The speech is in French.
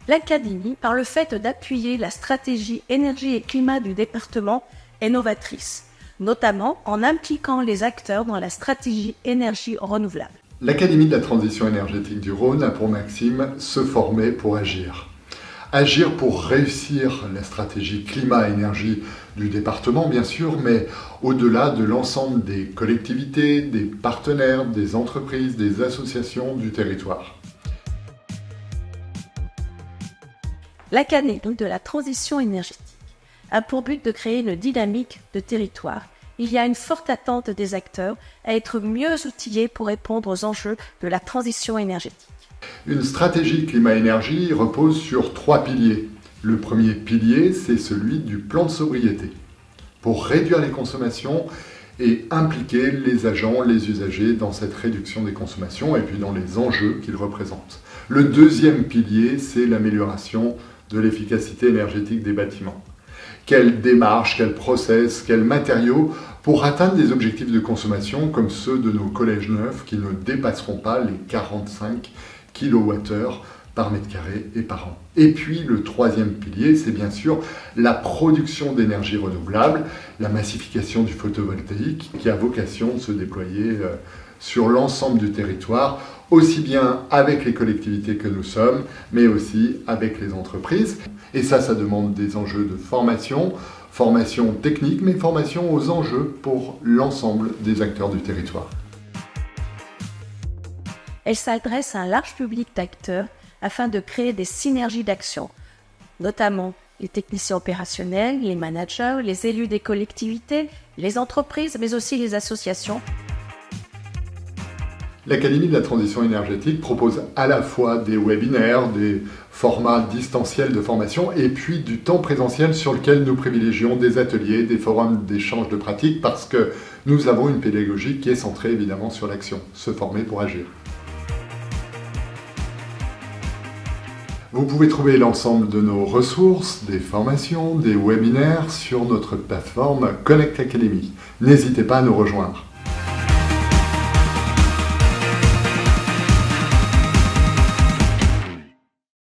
L'Académie, par le fait d'appuyer la stratégie énergie et climat du département, est novatrice, notamment en impliquant les acteurs dans la stratégie énergie renouvelable. L'Académie de la transition énergétique du Rhône a pour maxime « se former pour agir ». Agir pour réussir la stratégie climat-énergie du département, bien sûr, mais au-delà de l'ensemble des collectivités, des partenaires, des entreprises, des associations du territoire. L'Académie de la transition énergétique a pour but de créer une dynamique de territoire. Il y a une forte attente des acteurs à être mieux outillés pour répondre aux enjeux de la transition énergétique. Une stratégie climat-énergie repose sur 3 piliers. Le premier pilier, c'est celui du plan de sobriété, pour réduire les consommations et impliquer les agents, les usagers dans cette réduction des consommations et puis dans les enjeux qu'ils représentent. Le deuxième pilier, c'est l'amélioration de l'efficacité énergétique des bâtiments. Quelle démarche, quel process, quels matériaux pour atteindre des objectifs de consommation comme ceux de nos collèges neufs qui ne dépasseront pas les 45 kWh par mètre carré et par an. Et puis le troisième pilier, c'est bien sûr la production d'énergie renouvelable, la massification du photovoltaïque qui a vocation de se déployer sur l'ensemble du territoire, aussi bien avec les collectivités que nous sommes, mais aussi avec les entreprises. Et ça demande des enjeux de formation technique, mais formation aux enjeux pour l'ensemble des acteurs du territoire. Elle s'adresse à un large public d'acteurs afin de créer des synergies d'action, notamment les techniciens opérationnels, les managers, les élus des collectivités, les entreprises, mais aussi les associations. L'Académie de la transition énergétique propose à la fois des webinaires, des formats distanciels de formation et puis du temps présentiel sur lequel nous privilégions des ateliers, des forums d'échange de pratiques parce que nous avons une pédagogie qui est centrée évidemment sur l'action, se former pour agir. Vous pouvez trouver l'ensemble de nos ressources, des formations, des webinaires sur notre plateforme Connect Academy. N'hésitez pas à nous rejoindre.